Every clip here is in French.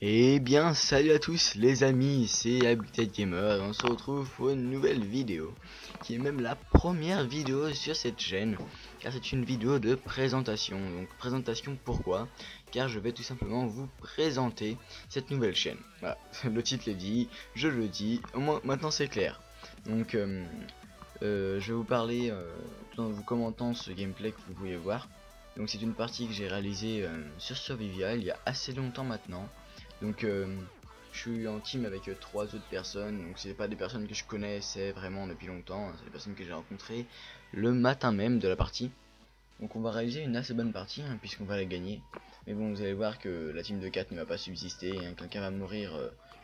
Eh bien, salut à tous les amis, c'est Habitat Gamer et on se retrouve pour une nouvelle vidéo qui est même la première vidéo sur cette chaîne car c'est une vidéo de présentation. Donc présentation pourquoi? Car je vais tout simplement vous présenter cette nouvelle chaîne. Voilà, le titre l'est dit, je le dis, au moins maintenant c'est clair. Donc je vais vous parler tout en vous commentant ce gameplay que vous pouvez voir. Donc c'est une partie que j'ai réalisée sur Survivia il y a assez longtemps maintenant. Donc je suis en team avec trois autres personnes, donc c'est pas des personnes que je connaissais vraiment depuis longtemps, c'est des personnes que j'ai rencontrées le matin même de la partie. Donc on va réaliser une assez bonne partie puisqu'on va la gagner. Mais bon, vous allez voir que la team de 4 ne va pas subsister, quelqu'un va mourir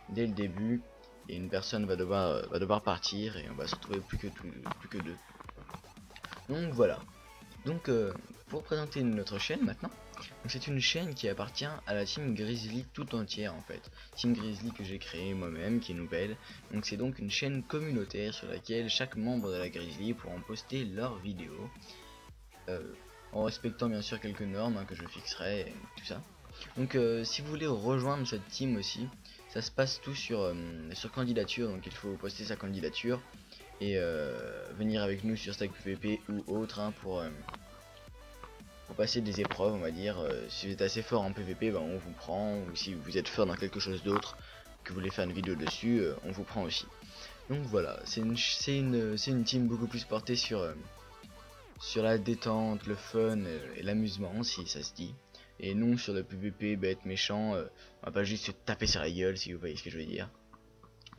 dès le début et une personne va devoir partir et on va se retrouver plus que deux. Donc voilà. Donc pour présenter notre chaîne maintenant. C'est une chaîne qui appartient à la team Grizzly tout entière en fait. Team Grizzly que j'ai créée moi-même, qui est nouvelle. Donc c'est donc une chaîne communautaire sur laquelle chaque membre de la Grizzly pourront poster leurs vidéos. En respectant bien sûr quelques normes que je fixerai et tout ça. Donc si vous voulez rejoindre cette team aussi, ça se passe tout sur candidature. Donc il faut poster sa candidature et venir avec nous sur Stack PvP ou autre pour passer des épreuves, on va dire. Si vous êtes assez fort en PvP, ben, on vous prend, ou si vous êtes fort dans quelque chose d'autre, que vous voulez faire une vidéo dessus, on vous prend aussi. Donc voilà, c'est une team beaucoup plus portée sur la détente, le fun et l'amusement, si ça se dit. Et non sur le PvP bête, méchant, on va pas juste se taper sur la gueule, si vous voyez ce que je veux dire.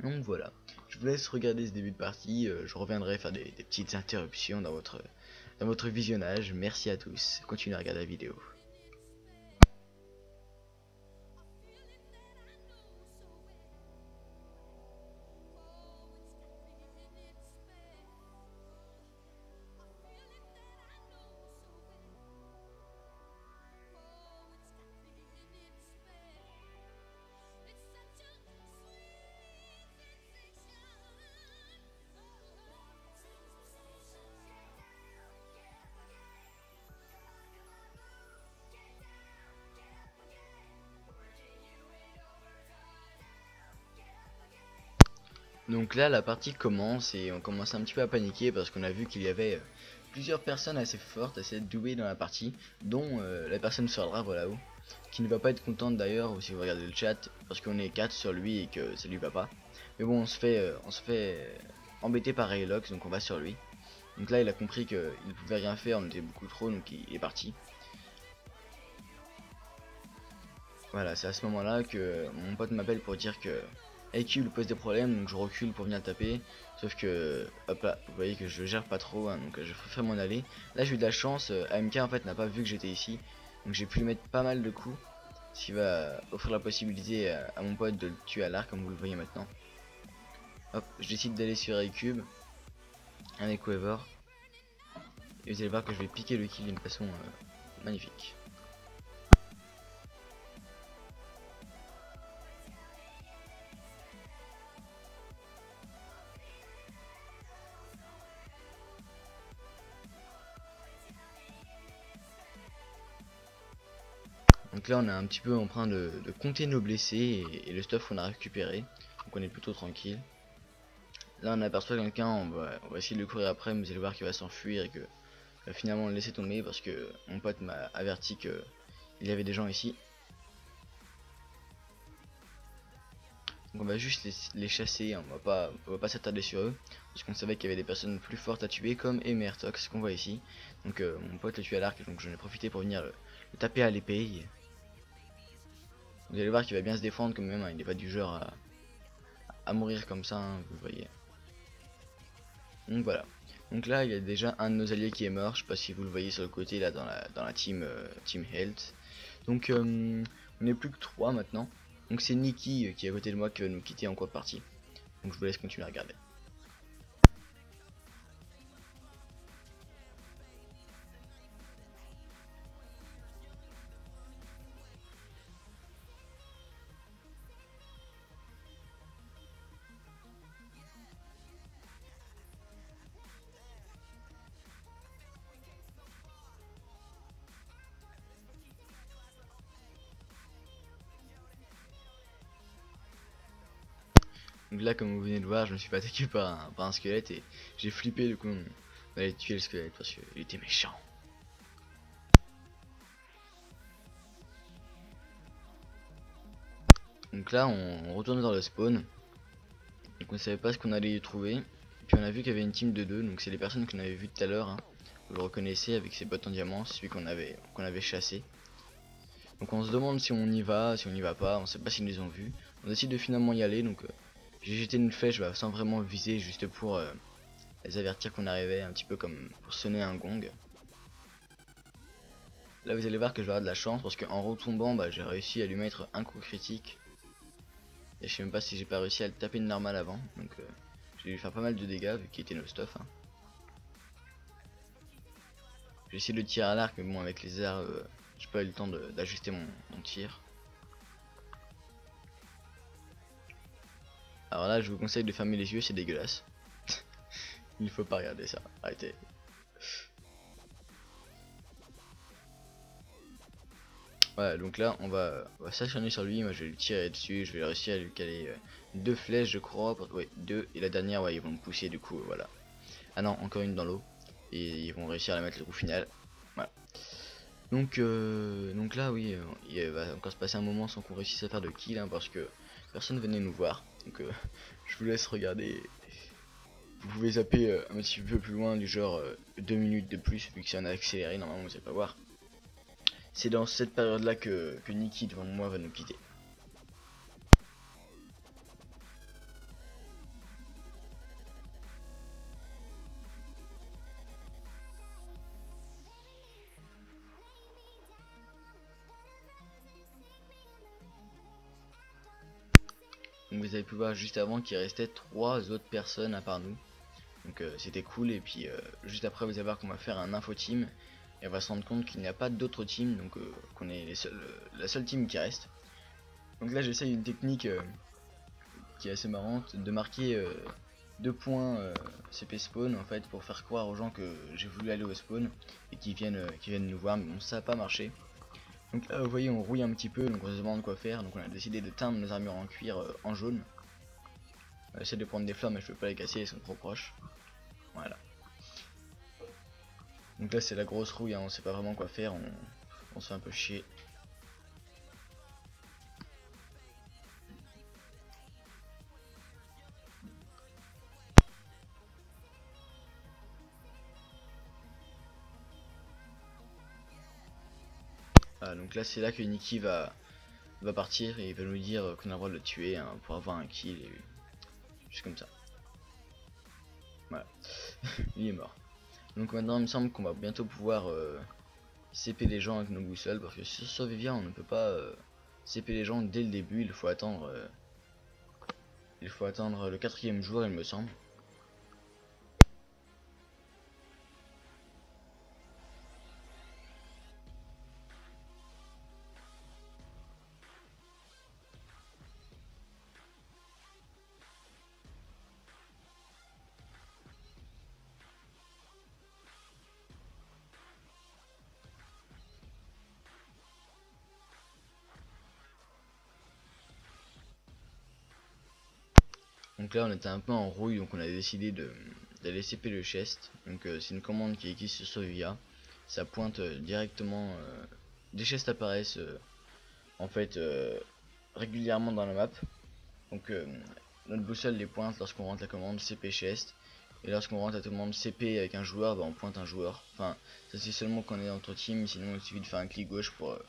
Donc voilà, je vous laisse regarder ce début de partie, je reviendrai faire des petites interruptions dans votre visionnage. Merci à tous, continuez à regarder la vidéo. Donc là la partie commence et on commence un petit peu à paniquer parce qu'on a vu qu'il y avait plusieurs personnes assez fortes, assez douées dans la partie, dont la personne sur le drap là-haut, qui ne va pas être contente d'ailleurs si vous regardez le chat, parce qu'on est 4 sur lui et que ça lui va pas. Mais bon, on se fait embêter par Raylox, donc on va sur lui. Donc là il a compris qu'il ne pouvait rien faire, on était beaucoup trop, donc il est parti. Voilà, c'est à ce moment là que mon pote m'appelle pour dire que AQ lui pose des problèmes, donc je recule pour venir taper. Sauf que, hop là, vous voyez que je gère pas trop, donc je préfère m'en aller. Là j'ai eu de la chance, AMK en fait n'a pas vu que j'étais ici, donc j'ai pu lui mettre pas mal de coups. Ce qui va offrir la possibilité à mon pote de le tuer à l'arc, comme vous le voyez maintenant. Hop, je décide d'aller sur A-Cube avec Weaver. Et vous allez voir que je vais piquer le kill d'une façon magnifique. Donc là on est un petit peu en train de compter nos blessés et le stuff qu'on a récupéré. Donc on est plutôt tranquille. Là on aperçoit quelqu'un, on va essayer de le courir après, mais vous allez voir qu'il va s'enfuir et que va finalement le laisser tomber parce que mon pote m'a averti que il y avait des gens ici. Donc on va juste les chasser, on va pas s'attarder sur eux parce qu'on savait qu'il y avait des personnes plus fortes à tuer comme Emertox qu'on voit ici. Donc mon pote le tue à l'arc, donc j'en ai profité pour venir le taper à l'épée. Vous allez voir qu'il va bien se défendre quand même, il n'est pas du genre à mourir comme ça, vous voyez. Donc voilà. Donc là il y a déjà un de nos alliés qui est mort, je sais pas si vous le voyez sur le côté là dans la team Health. Donc on n'est plus que 3 maintenant. Donc c'est Nikki qui est à côté de moi qui va nous quitter en cours de partie. Donc je vous laisse continuer à regarder. Donc là, comme vous venez de voir, je me suis fait attaquer par un squelette et j'ai flippé. Du coup on allait tuer le squelette parce qu'il était méchant. Donc là on retourne dans le spawn. Donc on savait pas ce qu'on allait y trouver. Puis on a vu qu'il y avait une team de 2. Donc c'est les personnes qu'on avait vues tout à l'heure, hein. Vous le reconnaissez avec ses bottes en diamant, c'est celui qu'on avait chassé. Donc on se demande si on y va, si on y va pas, on sait pas s'ils les ont vus. On décide de finalement y aller, donc j'ai jeté une flèche sans vraiment viser, juste pour les avertir qu'on arrivait, un petit peu comme pour sonner un gong. Là vous allez voir que je vais avoir de la chance parce qu'en retombant j'ai réussi à lui mettre un coup critique. Et je sais même pas si j'ai pas réussi à le taper de normal avant, donc j'ai dû faire pas mal de dégâts vu qu'il était no stuff, hein. J'ai essayé de tirer à l'arc mais bon avec les airs j'ai pas eu le temps d'ajuster mon tir. Alors là je vous conseille de fermer les yeux, c'est dégueulasse. Il faut pas regarder ça, arrêtez. Voilà, donc là on va s'acharner sur lui. Moi je vais lui tirer dessus, je vais réussir à lui caler 2 flèches je crois, ouais 2, et la dernière ouais ils vont me pousser du coup, voilà. Ah non, encore une dans l'eau, et ils vont réussir à la mettre le coup final. Voilà. Donc là oui, il va encore se passer un moment sans qu'on réussisse à faire de kill, hein, parce que personne venait nous voir. Donc je vous laisse regarder. Vous pouvez zapper un petit peu plus loin, du genre 2 minutes de plus, vu que c'est un accéléré, normalement vous allez pas voir. C'est dans cette période là que Nikki devant moi va nous quitter. Donc vous avez pu voir juste avant qu'il restait 3 autres personnes à part nous. Donc c'était cool, et puis juste après vous allez voir qu'on va faire un info team. Et on va se rendre compte qu'il n'y a pas d'autres teams, donc qu'on est la seule team qui reste. Donc là j'essaye une technique qui est assez marrante, de marquer 2 points CP spawn en fait, pour faire croire aux gens que j'ai voulu aller au spawn et qu'ils viennent nous voir, mais bon ça n'a pas marché. Donc là vous voyez on rouille un petit peu, donc on se demande quoi faire, donc on a décidé de teindre nos armures en cuir en jaune. On essaie de prendre des flammes mais je peux pas les casser, elles sont trop proches. Voilà. Donc là c'est la grosse rouille, hein, on sait pas vraiment quoi faire, on se fait un peu chier. Ah, donc là c'est là que Nikki va partir et il va nous dire qu'on a le droit de le tuer, hein, pour avoir un kill, et juste comme ça. Voilà. Il est mort. Donc maintenant il me semble qu'on va bientôt pouvoir CP les gens avec nos boussoles, parce que sur Survivia on ne peut pas CP les gens dès le début, il faut attendre le 4e jour il me semble. Donc là on était un peu en rouille, donc on a décidé d'aller CP le chest. Donc c'est une commande qui existe sur Survivia, ça pointe directement, des chests apparaissent en fait régulièrement dans la map. Donc notre boussole les pointe lorsqu'on rentre la commande CP chest, et lorsqu'on rentre la commande CP avec un joueur, on pointe un joueur. Enfin ça c'est seulement quand on est dans notre team, sinon il suffit de faire un clic gauche pour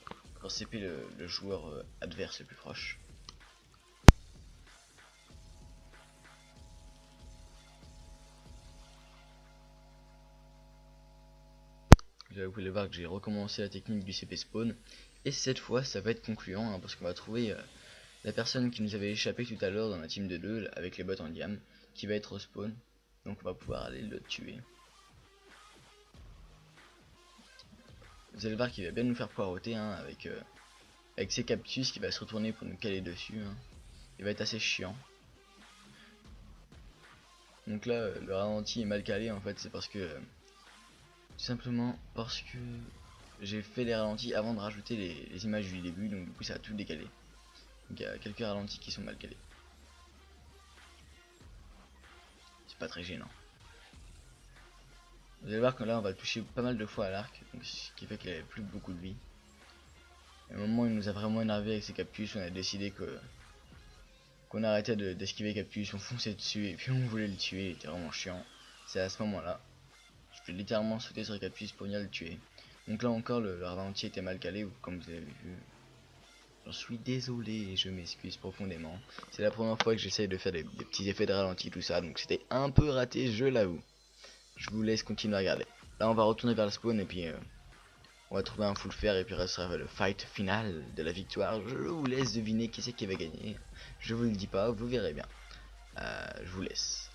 CP le joueur adverse le plus proche. Là, vous pouvez voir que j'ai recommencé la technique du CP spawn, et cette fois ça va être concluant, hein, parce qu'on va trouver la personne qui nous avait échappé tout à l'heure dans la team de 2 avec les bottes en diam, qui va être au spawn, donc on va pouvoir aller le tuer. Vous allez voir qu'il va bien nous faire poireauter, hein, avec ses cactus qui va se retourner pour nous caler dessus, hein. Il va être assez chiant. Donc là le ralenti est mal calé en fait, c'est parce que tout simplement parce que j'ai fait les ralentis avant de rajouter les images du début, donc du coup ça a tout décalé. Donc il y a quelques ralentis qui sont mal calés. c'est pas très gênant. Vous allez voir que là on va le toucher pas mal de fois à l'arc, ce qui fait qu'il avait plus beaucoup de vie. Et au moment où il nous a vraiment énervé avec ses Cactus, on a décidé qu'on arrêtait d'esquiver Cactus, on fonçait dessus et puis on voulait le tuer, il était vraiment chiant. C'est à ce moment là, je vais littéralement sauter sur le Cactus pour venir le tuer. Donc là encore le ralenti était mal calé, comme vous avez vu. J'en suis désolé et je m'excuse profondément. C'est la première fois que j'essaye de faire des petits effets de ralenti, tout ça, donc c'était un peu raté, je l'avoue. Je vous laisse continuer à regarder. Là on va retourner vers le spawn et puis on va trouver un full fer et puis restera le fight final de la victoire. Je vous laisse deviner qui c'est qui va gagner. Je vous le dis pas, vous verrez bien. Je vous laisse.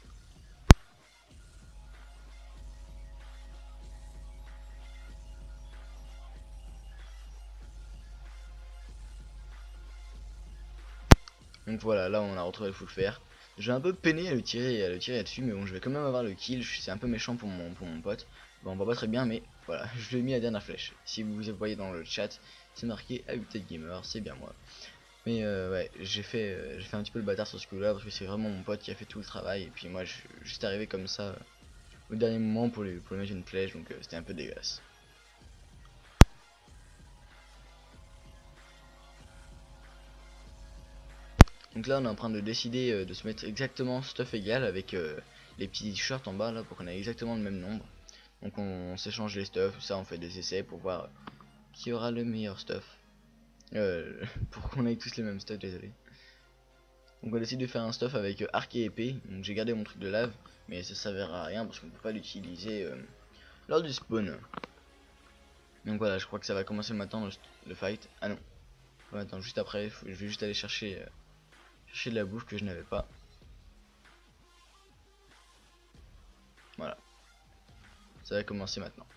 Donc voilà, là on a retrouvé le full fer. J'ai un peu peiné à le tirer dessus, mais bon, je vais quand même avoir le kill. C'est un peu méchant pour mon pote. Bon, on voit pas très bien, mais voilà, je lui ai mis la dernière flèche. Si vous voyez dans le chat, c'est marqué Habitat Gamer, c'est bien moi. Mais ouais, j'ai fait un petit peu le bâtard sur ce coup là parce que c'est vraiment mon pote qui a fait tout le travail. Et puis moi, je suis juste arrivé comme ça au dernier moment pour lui mettre une flèche, donc c'était un peu dégueulasse. Donc là on est en train de décider de se mettre exactement stuff égal avec les petits shorts en bas là pour qu'on ait exactement le même nombre. Donc on s'échange les stuff, tout ça, on fait des essais pour voir qui aura le meilleur stuff. Pour qu'on ait tous les mêmes stuff, désolé. Donc on décide de faire un stuff avec arc et épée. Donc j'ai gardé mon truc de lave, mais ça servira à rien parce qu'on peut pas l'utiliser lors du spawn. Donc voilà, je crois que ça va commencer maintenant le fight. Ah non, attends, juste après, je vais juste aller chercher de la bouffe que je n'avais pas. Voilà, ça va commencer maintenant.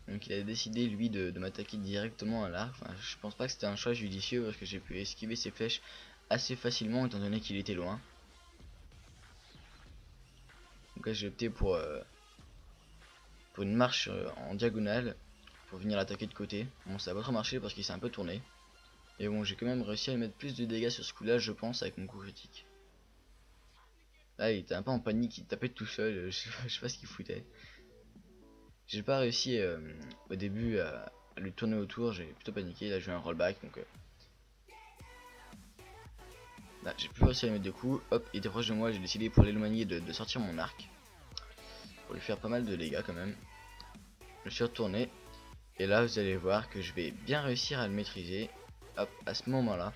Donc il a décidé lui de m'attaquer directement à l'arc. Enfin, je pense pas que c'était un choix judicieux parce que j'ai pu esquiver ses flèches assez facilement étant donné qu'il était loin. Donc là j'ai opté pour une marche en diagonale pour venir l'attaquer de côté. Bon, ça a pas trop marché parce qu'il s'est un peu tourné. Et bon, j'ai quand même réussi à mettre plus de dégâts sur ce coup là, je pense, avec mon coup critique. Là il était un peu en panique, il tapait tout seul, je sais pas ce qu'il foutait. J'ai pas réussi au début à lui tourner autour, j'ai plutôt paniqué. Là j'ai eu un rollback, donc là j'ai plus réussi à lui mettre de coups. Hop, il était proche de moi, j'ai décidé pour l'éloigner de sortir mon arc pour lui faire pas mal de dégâts quand même. Je suis retourné et là vous allez voir que je vais bien réussir à le maîtriser. Hop, à ce moment là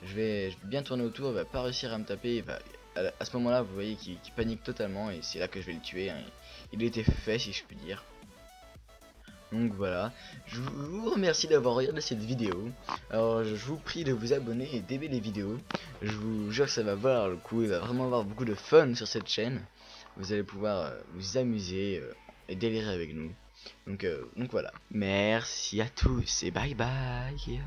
je vais bien tourner autour, il va pas réussir à me taper, il va, à ce moment là vous voyez qu'il panique totalement et c'est là que je vais le tuer, hein. Il était fait si je puis dire. Donc voilà, je vous remercie d'avoir regardé cette vidéo. Alors je vous prie de vous abonner et d'aimer les vidéos. Je vous jure que ça va valoir le coup, il va vraiment avoir beaucoup de fun sur cette chaîne. Vous allez pouvoir vous amuser et délirer avec nous. Donc voilà, merci à tous et bye bye.